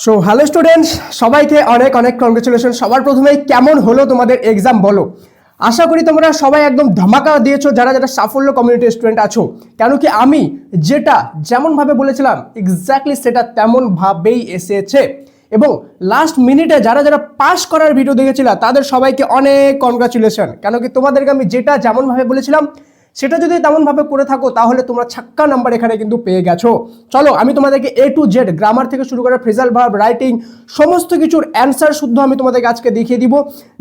So hello students, সবাইকে অনেক অনেক কংগ্রেচুলেশন। সবার প্রথমেই কেমন হলো তোমাদের এক্সাম বলো। আশা করি তোমরা সবাই একদম ধামাকা দিয়েছো যারা যারা সাফল্য কমিউনিটি স্টুডেন্ট আছো। কেন কি আমি যেটা যেমনভাবে বলেছিলাম এক্স্যাক্টলি সেটা তেমনভাবেই এসেছে। এবং লাস্ট মিনিটে যারা যারা পাস করার ভিডিও দেখেছিলা তাদের সবাইকে অনেক কংগ্রাচুলেশন। কেন কি তোমাদেরকে আমি যেটা যেমনভাবে বলেছিলাম সেটা যদি তেমনভাবে করে থাকো তাহলে তোমরা ছাক্কা নাম্বার এখানে কিন্তু পেয়ে গেছো। চলো আমি তোমাদেরকে A to Z গ্রামার থেকে শুরু করে ফ্রেজাল ভার্ব, রাইটিং সমস্ত কিছুর অ্যান্সার শুদ্ধ আমি তোমাদেরকে আজকে দেখিয়ে দিব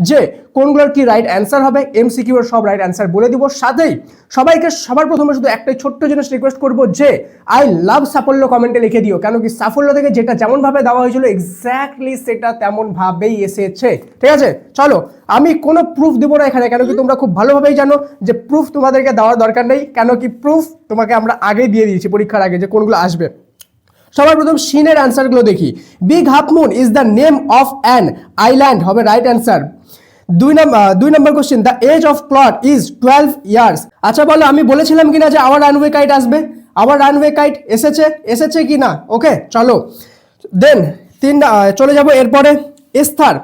যে কোনগুলোর কি রাইট অ্যান্সার হবে। MCQ এর সব রাইট অ্যান্সার বলে দিব। সাথেই সবাইকে সবার প্রথমে শুধু একটাই ছোট্ট জিনিস রিকোয়েস্ট করবো যে আই লাভ সাফল্য কমেন্টে লিখে দিও। কেন কি সাফল্য থেকে যেটা যেমনভাবে দেওয়া হয়েছিল এক্স্যাক্টলি সেটা তেমনভাবেই এসেছে। ঠিক আছে, চলো আমি কোনো প্রুফ দেবো না এখানে। কেন কি তোমরা খুব ভালোভাবেই জানো যে প্রুফ তোমাদেরকে দেওয়ার দরকার নেই। কেন কি প্রুফ তোমাকে আমরা আগেই দিয়ে দিয়েছি পরীক্ষার আগে যে কোনগুলো আসবে। সবার প্রথম সিনের অ্যান্সারগুলো দেখি। Big half moon is the name of an island হবে রাইট অ্যান্সার। দুই number question, the age of Claude is 12 years. আচ্ছা বলো, আমি বলেছিলাম কিনা যে আওয়ার রানওয়ে কাইট আসবে? আওয়ার রানওয়ে কাইট এসেছে কি না? ওকে চলো দেন চলে যাব এরপরে। Esther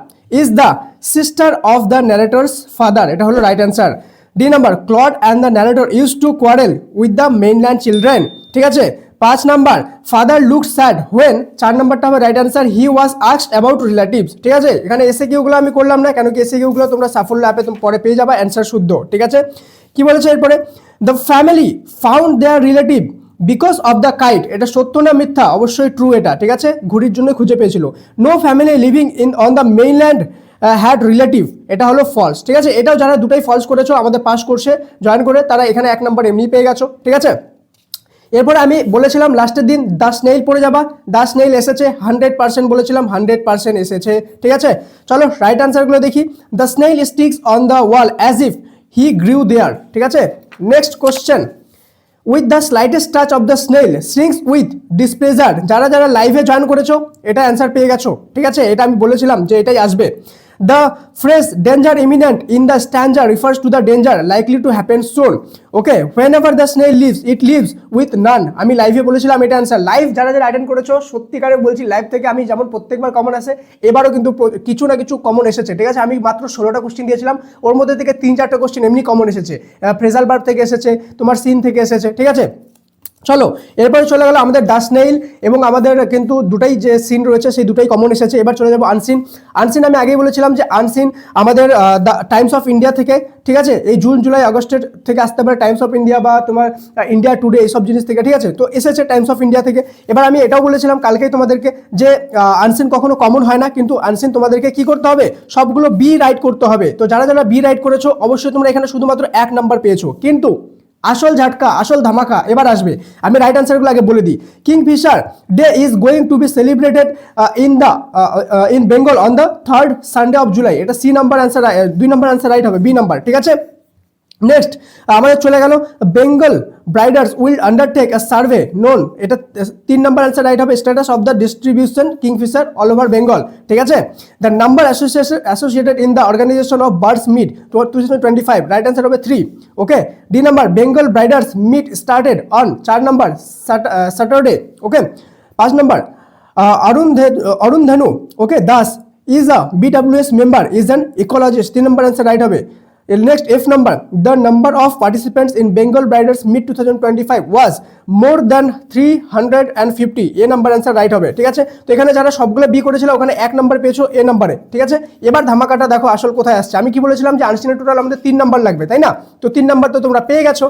is the sister of the narrator's father, এটা হলো right answer. D number, Claude and the narrator use to quarrel with the mainland children. ঠিক আছে, 5 number, father look sad when, 4 নাম্বারটা হবে right answer, he was asked about relatives. ঠিক আছে, এখানে এসে কিউগুলো আমি করলাম না, কেন কি এসে কিউগুলো তোমরা সাফল্য অ্যাপে পরে পেয়ে যাবা অ্যান্সার শুদ্ধ। ঠিক আছে, কি বলেছে এরপরে, the family found their relative because of the kite, এটা সত্য না মিথ্যা? অবশ্যই ট্রু এটা। ঠিক আছে, ঘুড়ির জন্য খুঁজে পেয়েছিল। No family living in on the mainland had relative, এটা হলো ফলস। ঠিক আছে, এটাও যারা দুটাই ফলস করেছো আমাদের পাস কোর্সে জয়েন করে তারা এখানে 1 নম্বর এমনি পেয়ে গেছো। ঠিক আছে, এরপরে আমি বলেছিলাম লাস্টের দিন দ্য স্নেইল পড়ে যাবা, দ্য স্নেইল এসেছে 100% বলেছিলাম, 100% এসেছে। ঠিক আছে, চলো রাইট অ্যান্সারগুলো দেখি। The snail sticks on the wall as if he grew there. ঠিক আছে, next question, with the slightest touch of the snail shrinks with displeasure. যারা যারা লাইভে জয়েন করেছো এটা অ্যান্সার পেয়ে গেছো। ঠিক আছে, এটা আমি বলেছিলাম যে এটাই আসবে। The phrase danger imminent in the stanza refers to the danger likely to happen soon. Okay, whenever the snail leaves it lives with none, আমি লাইভে বলেছিলাম এটা অ্যান্সার। লাইভ যারা যারা অ্যাটেন্ড করেছো সত্যিকারে বলছি লাইভ থেকে আমি যেমন প্রত্যেকবার কমন আসে এবারও কিন্তু কিছু না কিছু কমন এসেছে। ঠিক আছে, আমি মাত্র 16টা কোশ্চেন দিয়েছিলাম, ওর মধ্যে থেকে 3-4টা কোশ্চেন এমনি কমন এসেছে। ফ্রেজাল ভার্ব থেকে এসেছে, তোমার সিন থেকে এসেছে। ঠিক আছে, চলো এরপরে চলে গেল আমাদের দ্য স্নেইল, এবং আমাদের কিন্তু দুটাই যে সিন রয়েছে সেই দুটাই কমন এসেছে। এবার চলে যাবো আনসিন। আনসিন আমি আগেই বলেছিলাম যে আনসিন আমাদের দ্য টাইমস অফ ইন্ডিয়া থেকে। ঠিক আছে, এই জুন জুলাই আগস্টের থেকে আসতে পারে টাইমস অফ ইন্ডিয়া বা তোমার ইন্ডিয়া টুডে এইসব জিনিস থেকে। ঠিক আছে, তো এসেছে টাইমস অফ ইন্ডিয়া থেকে। এবার আমি এটাও বলেছিলাম কালকেই তোমাদেরকে যে আনসিন কখনো কমন হয় না, কিন্তু আনসিন তোমাদেরকে কি করতে হবে, সবগুলো বি রাইট করতে হবে। তো যারা যারা বি রাইট করেছো অবশ্যই তোমরা এখানে শুধুমাত্র 1 নাম্বার পেয়েছো, কিন্তু আসল ঝাটকা আসল ধামাকা এবার আসবে। আমি রাইট অ্যান্সারগুলো আগে বলে দিই। Kingfisher day is going to be celebrated in Bengal on the 3rd Sunday of July, এটা C number answer, 2 number answer right হবে, বি নাম্বার। ঠিক আছে, নেক্সট আমাদের চলে গেল Bengal birders will undertake a survey known, এটা 3 নাম্বার অ্যান্সার রাইট হবে, status of the distribution kingfisher all over Bengal. ঠিক আছে, the number associated in the organisation of birds meet 2025, right answer হবে 3। Okay, D number, Bengal birders meet started on 4 number Saturday. Okay, 5 number, Arun ধেনু okay Das is a BWS member is an ecologist, 3 number answer right হবে। Next, F number, the number of participants in Bengal Briders Meet 2025 was more than 350, A number answer right হবে। ঠিক আছে, তো এখানে যারা সবগুলো B করেছিল ওখানে 1 নাম্বার পেয়েছো এ নাম্বারে। ঠিক আছে, এবার ধামাকাটা দেখো আসল কোথায় আসছে। আমি কি বলেছিলাম যে আনসিনের টোটাল আমাদের 3 নাম্বার লাগবে, তাই না? তো 3 নাম্বার তো তোমরা পেয়ে গেছো।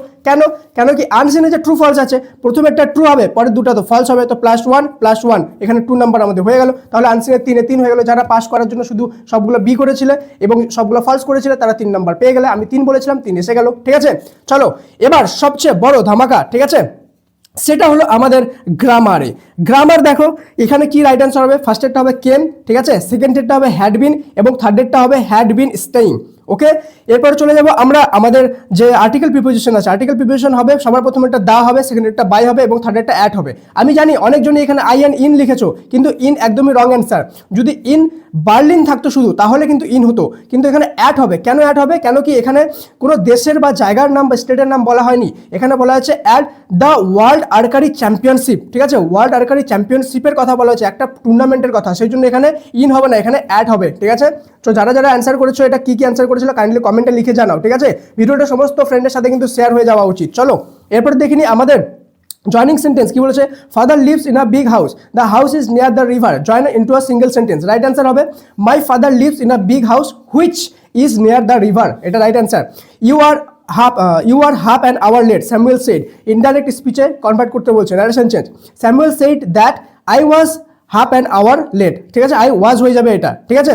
কেন কি আনসিনে যে ট্রু ফলস আছে, প্রথমে একটা ট্রু হবে, পরে দুটো তো ফলস হবে, তো +1 এখানে 2 নাম্বার আমাদের হয়ে গেল। তাহলে আনসিনের 3 হয়ে গেল। যারা পাস করার জন্য শুধু সবগুলো বি করেছিলে এবং সবগুলো ফলস করেছিলে তারা 3 নাম্বার পেয়ে গেলে। আমি 3 বলেছিলাম, 3 এসে গেল। ঠিক আছে, চলো এবার সবচেয়ে বড় ধামাকা। ঠিক আছে, সেটা হলো আমাদের গ্রামারে। গ্রামার দেখো এখানে কি রাইট অ্যান্সার হবে। ফার্স্টেরটা হবে কেম, ঠিক আছে, সেকেন্ডেরটা হবে হ্যাড বিন এবং থার্ডেরটা হবে হ্যাড বিন স্টেইং। ওকে, এরপরে চলে যাব আমরা আমাদের যে আর্টিকেল প্রিপোজিশন আছে। আর্টিকেল প্রিপোজিশন হবে সবার প্রথমেরটা দা হবে, সেকেন্ডেরটা বাই হবে এবং থার্ডেরটা অ্যাট হবে। আমি জানি অনেকজনই এখানে আই অ্যান্ড ইন লিখেছো, কিন্তু ইন একদমই রং অ্যান্সার। যদি ইন বার্লিন থাকতো শুধু তাহলে কিন্তু ইন হতো, কিন্তু এখানে অ্যাট হবে। কেন অ্যাট হবে? কেন কি এখানে কোনো দেশের বা জায়গার নাম বা স্টেটের নাম বলা হয়নি, এখানে বলা হচ্ছে অ্যাট দ্য ওয়ার্ল্ড আর্কারি চ্যাম্পিয়নশিপ, ঠিক আছে? ওয়ার্ল্ড আর্কারি চ্যাম্পিয়নশিপের কথা বলা হচ্ছে, একটা টুর্নামেন্টের কথা, সেই জন্য এখানে ইন হবে না, এখানে অ্যাট হবে, ঠিক আছে? তো যারা যারা অ্যান্সার করেছো, এটা কি কি অ্যান্সার করেছিল কাইন্ডলি কমেন্টে লিখে জানাও, ঠিক আছে? ভিডিওটা সমস্ত ফ্রেন্ডের সাথে কিন্তু শেয়ার হয়ে যাওয়া উচিত। চলো এরপর দেখিনি আমাদের জয়নিং সেন্টেন্স কি বলেছে, father lives in a big house, the house is near the river, join into a single sentence. Right answer হবে my father lives in a big house which is near the river, এটা right answer. You are half an hour late, Samuel said, indirect স্পিচে convert করতে বলছে, narration change, Samuel said that I was half an hour late, ঠিক আছে? I was হয়ে যাবে এটা, ঠিক আছে?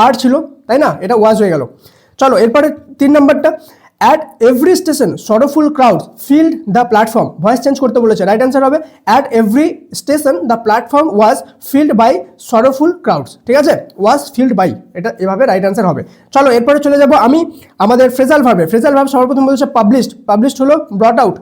আর ছিল তাই না, এটা ওয়াজ হয়ে গেল। চলো এরপরে 3 নম্বরটা, at every station sorrowful crowd filled the platform, voice change করতে বলেছে। রাইট অ্যান্সার হবে at every station the platform was filled by sorrowful crowds, ঠিক আছে? ওয়াজ ফিল্ড বাই, এটা এভাবে রাইট অ্যান্সার হবে। চলো এরপরে চলে যাব আমি আমাদের ফ্রেজাল ভার্বে। ফ্রেজাল ভার্ব সর্বপ্রথম বলেছে পাবলিশড, পাবলিশড হলো ব্রট আউট।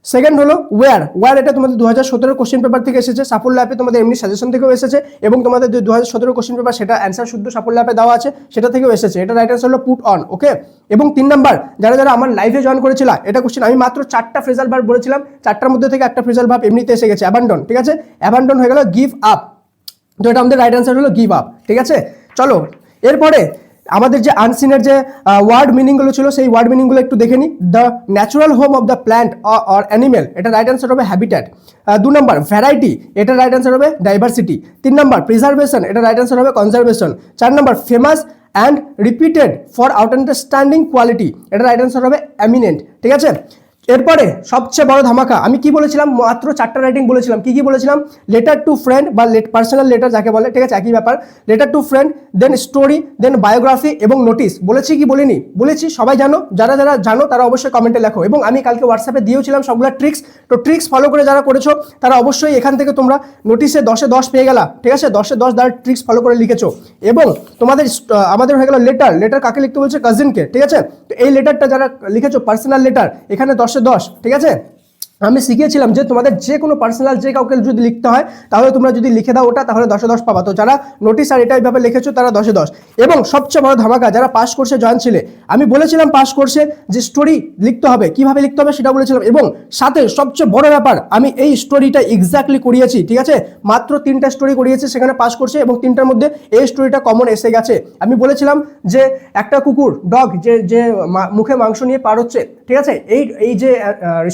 সেকেন্ড হলো ওয়ার, এটা তোমাদের 2017 কোশ্চেন পেপার থেকে এসেছে, সাফল্য অ্যাপে তোমাদের এমনি সাজেশন থেকেও এসেছে, এবং তোমাদের যে 2017 কোশ্চেন পেপার সেটা অ্যান্সার শুদ্ধ সাফল্য অ্যাপে দেওয়া আছে, সেটা থেকেও এসেছে। এটা রাইট অ্যান্সার হলো পুট অন, ওকে? এবং 3 নাম্বার, যারা যারা আমার লাইভে জয়েন করেছিল, এটা কোশ্চেন আমি মাত্র 4টা ফ্রেজাল ভার্ব বলেছিলাম, 4টার মধ্যে থেকে একটা ফ্রেজাল ভার্ব এমনিতে এসে গেছে, অ্যাবান্ডন, ঠিক আছে? অ্যাবান্ডন হয়ে গেল গিভ আপ, তো এটা আমাদের রাইট অ্যান্সার হলো গিভ আপ, ঠিক আছে? চলো এরপরে আমাদের যে আনসিনের যে ওয়ার্ড মিনিংগুলো ছিল সেই ওয়ার্ড মিনিংগুলো একটু দেখে নিই। The natural home of the plant or animal, এটা রাইট অ্যান্সার হবে হ্যাবিট্যাট। 2 নম্বর ভ্যারাইটি, এটা রাইট অ্যান্সার হবে ডাইভার্সিটি। 3 নম্বর প্রিজার্ভেশন, এটা রাইট অ্যান্সার হবে conservation. 4 number famous and repeated for outstanding quality, এটা রাইট অ্যান্সার হবে এমিনেন্ট, ঠিক আছে? এরপরে সবচেয়ে বড় ধামাকা, আমি কি বলেছিলাম, মাত্র 4টা রাইটিং বলেছিলাম। কি কি বলেছিলাম? লেটার টু ফ্রেন্ড বা পার্সোনাল লেটার যাকে বলে, ঠিক আছে? একই ব্যাপার, letter to friend, then story, then biography এবং নোটিস। বলেছি কি বলিনি? বলেছি, সবাই জানো, যারা যারা জানো তারা অবশ্যই কমেন্টে লেখো, এবং আমি কালকে হোয়াটসঅ্যাপে দিয়েছিলাম সবগুলো ট্রিক্স, তো ট্রিক্স ফলো করে যারা করেছো তারা অবশ্যই এখান থেকে তোমরা নোটিসে 10-এ 10 পেয়ে গেলা, ঠিক আছে? 10-এ 10 দ্বারা ট্রিক্স ফলো করে লিখেছো। এবং তোমাদের আমাদের হয়ে গেল লেটার, লেটার কাকে লিখতে বলছে? কাজিনকে, ঠিক আছে? তো এই লেটারটা যারা লিখেছো পার্সোনাল লেটার, এখানে 10-এ 10, ঠিক আছে? আমি শিখিয়েছিলাম যে তোমাদের যে কোনো পার্সোনাল যে কাউকে যদি লিখতে হয় তাহলে তোমরা যদি লিখে দাও ওটা, তাহলে 10-এ 10 পাবা। তো যারা নোটিস আর এটা এইভাবে লিখেছো তারা 10-এ 10। এবং সবচেয়ে বড় ধামাকা, যারা পাস কোর্সে জয়েন ছিলে, আমি বলেছিলাম পাস কোর্সে যে স্টোরি লিখতে হবে, কিভাবে লিখতে হবে সেটা বলেছিলাম, এবং সাথে সবচেয়ে বড় ব্যাপার, আমি এই স্টোরিটা এক্স্যাক্টলি করিয়েছি, ঠিক আছে? মাত্র 3টা স্টোরি করিয়েছি সেখানে পাস কোর্সে, এবং 3টার মধ্যে এই স্টোরিটা কমন এসে গেছে। আমি বলেছিলাম যে একটা কুকুর, ডগ, যে মুখে মাংস নিয়ে পার হচ্ছে, ঠিক আছে? এই যে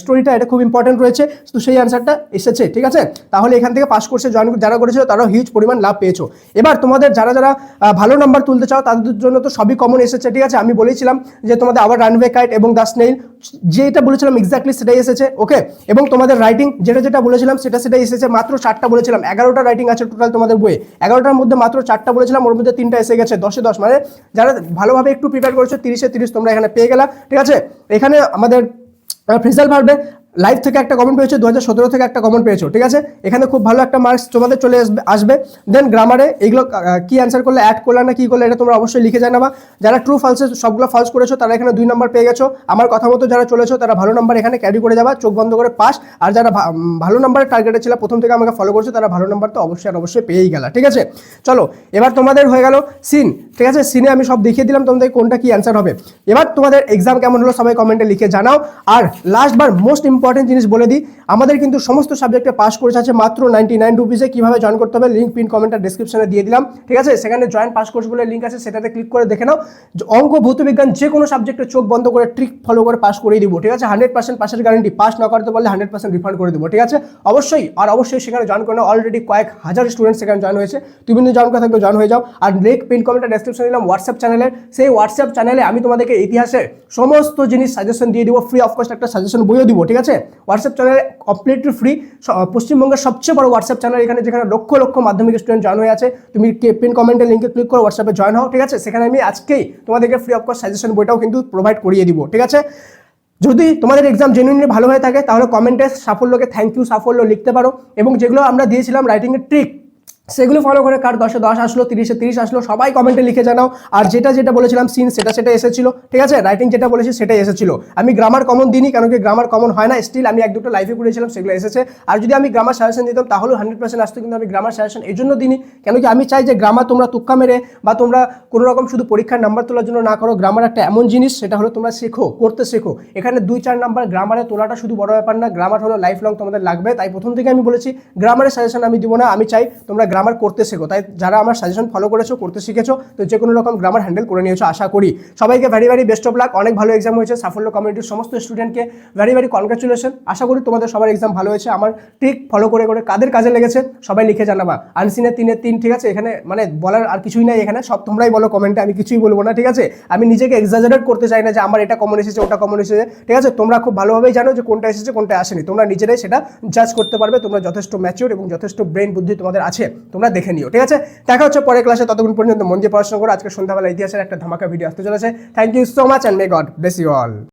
স্টোরিটা, এটা খুব ইম্পর্টেন্ট রয়েছে, তো সেই অ্যান্সারটা এসেছে, ঠিক আছে? তাহলে এখান থেকে পাস কোর্সে জয়েন যারা করেছিল তারাও হিউজ পরিমাণ লাভ পেয়েছো। এবার তোমাদের যারা যারা ভালো নাম্বার তুলতে চাও তাদের জন্য তো সবই কমন এসেছে, ঠিক আছে? আমি বলেছিলাম যে তোমাদের আবার রানওয়ে কাইট এবং দ্য স্নেইল, যেটা বলেছিলাম এক্স্যাক্টলি সেটাই এসেছে, ওকে? এবং তোমাদের রাইটিং যেটা যেটা বলেছিলাম সেটাই এসেছে। মাত্র 4টা বলেছিলাম, 11টা রাইটিং আছে টোটাল তোমাদের বইয়ে, 11টার মধ্যে মাত্র 4টা বলেছিলাম, ওর মধ্যে 3টা এসে গেছে, 10-এ 10। মানে যারা ভালোভাবে একটু প্রিপেয়ার করেছো 30-এ 30 তোমরা এখানে পেয়ে গেলা, ঠিক আছে? এখানে আমাদের ফ্রেজাল ভার্বে লাইভ থেকে একটা কমেন্ট পেয়েছো, 2017 থেকে একটা কমেন্ট পেয়েছো, ঠিক আছে? এখানে খুব ভালো একটা মার্কস তোমাদের চলে আসবে। দেন গ্রামারে এইগুলো কি অ্যান্সার করলে, অ্যাড করলে না কি করলে, এটা তোমরা অবশ্যই লিখে জানাবা। যারা ট্রু ফালসে সবগুলো ফালস করেছো তারা এখানে 2 নাম্বার পেয়ে গেছো। আমার কথা মতো যারা চলেছো তারা ভালো নাম্বার এখানে ক্যারি করে যাবা, চোখ বন্ধ করে পাস। আর যারা ভালো নাম্বার টার্গেটে ছিল, প্রথম থেকে আমাকে ফলো করছো, তারা ভালো নাম্বার তো অবশ্যই পেয়েই গেলা, ঠিক আছে? চলো এবার তোমাদের হয়ে গেল সিন, ঠিক আছে? সিনে আমি সব দেখিয়ে দিলাম তোমাদের কোনটা কি অ্যান্সার হবে। এবার তোমাদের এক্সাম কেমন হলো সবাই কমেন্টে লিখে জানাও। আর লাস্ট বার মোস্ট ইম্পর্টেন্ট জিনিস বলে দিই, আমাদের কিন্তু সমস্ত সাবজেক্টে পাস কোর্স আছে মাত্র 99 রুপিসে। কিভাবে জয়েন করতে হবে লিঙ্ক পিন কমেন্ট আর ডেসক্রিপশনে দিয়ে দিলাম, ঠিক আছে? সেখানে জয়েন পাস কোর্স বলে লিঙ্ক আছে, সেটাতে ক্লিক করে দেখে নাও। অঙ্ক, ভৌত বিজ্ঞান যে কোনো সাবজেক্টে চোখ বন্ধ করে ট্রিক ফলো করে পাস করিয়ে দিব, ঠিক আছে? 100% পাসের গ্যারান্টি, পাস না করতে পারলে 100% রিফান্ড করে দেবো, ঠিক আছে? অবশ্যই সেখানে জয়েন করে নাও। অলরেডি কয়েক হাজার স্টুডেন্ট সেখানে জয়েন হয়েছে, তুমি যদি জয়েন করে থাকবে জয়েন হয়ে যাও। আর লিঙ্ক পিন কমেন্ট আর ডেসক্রিপশনে দিলাম হোয়াটসঅ্যাপ চ্যানেলের, সেই হোয়াটসঅ্যাপ চ্যানেলে আমি তোমাদেরকে ইতিহাসের সমস্ত জিনিস সাজেশন দিয়ে দিব, ফ্রি অফ কস্ট একটা সাজেশন বইও দিব, ঠিক আছে? হোয়াটসঅ্যাপ চ্যানেলে কমপ্লিটলি ফ্রি, পশ্চিমবঙ্গের সবচেয়ে বড় হোয়াটসঅ্যাপ চ্যানেল, এখানে যেখানে লক্ষ লক্ষ মাধ্যমিক স্টুডেন্ট জয়েন হয়ে আছে। তুমি পিন কমেন্টের লিঙ্কে ক্লিক করে হোয়াটসঅ্যাপে জয়েন হও, ঠিক আছে? সেখানে আমি আজকেই তোমাদেরকে ফ্রি অফ কস্ট সাজেশন বইটাও কিন্তু প্রোভাইড করিয়ে দিব, ঠিক আছে? যদি তোমাদের এক্সাম জেনুইনলি ভালো হয়ে থাকে তাহলে কমেন্টে সাফল্যকে থ্যাংক ইউ সাফল্য লিখতে পারো। এবং যেগুলো আমরা দিয়েছিলাম রাইটিংয়ের ট্রিক, সেগুলো ফলো করে কার 10-এ 10 আসলো, 30-এ 30 আসলো, সবাই কমেন্টে লিখে জানাও। আর যেটা যেটা বলেছিলাম সিন সেটা এসেছিল, ঠিক আছে, রাইটিং যেটা বলেছি সেটাই এসেছিল। আমি গ্রামার কমন দিইনি, কেন কি গ্রামার কমন হয় না, স্টিল আমি এক দুটো লাইভে করেছিলাম সেগুলো এসেছে। আর যদি আমি গ্রামার সাজেশন দিতাম তাহলেও 100% আসতো, কিন্তু আমি গ্রামার সাজেশন এই জন্য দিইনি, কেন কি আমি চাই যে গ্রামার তোমরা তুক্কা মেরে বা তোমরা কোনো রকম শুধু পরীক্ষার নাম্বার তোলার জন্য না করো। গ্রামার একটা এমন জিনিস, সেটা হলো তোমরা শেখো, করতে শেখো। এখানে 2-4 নাম্বার গ্রামারে তোলাটা শুধু বড় ব্যাপার না, গ্রামার হলো লাইফ লং তোমাদের লাগবে। তাই প্রথম থেকে আমি বলেছি গ্রামারের সাজেশন আমি দিব না, আমি চাই তোমরা গ্রামার করতে শেখো। তাই যারা আমার সাজেশন ফলো করেছো, করতে শিখেছো, তো যে কোনো রকম গ্রামার হ্যান্ডেল করে নিয়েছো আশা করি। সবাইকে very very best of luck. অনেক ভালো এক্সাম হয়েছে, সাফল্য কমিউনিটির সমস্ত স্টুডেন্টকে ভেরি ভেরি কনগ্রাচুলেশন। আশা করি তোমাদের সবার এক্সাম ভালো হয়েছে। আমার ট্রিক ফলো করে করে কাদের কাজে লেগেছে সবাই লিখে জানাবা। আনসিনের 3-এর 3, ঠিক আছে, এখানে মানে বলার আর কিছুই নাই, এখানে সব তোমরাই বলো কমেন্টে, আমি কিছুই বলবো না, ঠিক আছে। আমি নিজেকে এক্সাজারেট করতে চাই না যে আমার এটা কমন এসেছে ওটা কমন এসেছে, ঠিক আছে। তোমরা খুব ভালোভাবেই জানো যে কোনটা এসেছে কোনটা আসেনি, তোমরা নিজেরাই সেটা জাজ করতে পারবে। তোমরা যথেষ্ট ম্যাচিওর এবং যথেষ্ট ব্রেন বুদ্ধি তোমাদের আছে, তোমরা দেখে নিও, ঠিক আছে। দেখা হচ্ছে পরের ক্লাসে, ততক্ষণ পর্যন্ত মন দিয়ে পড়াশোনা করো। আজকে সন্ধ্যাবেলা ইতিহাসের একটা ধামাকা ভিডিও আসতে চলেছে। Thank you so much and may God bless you all.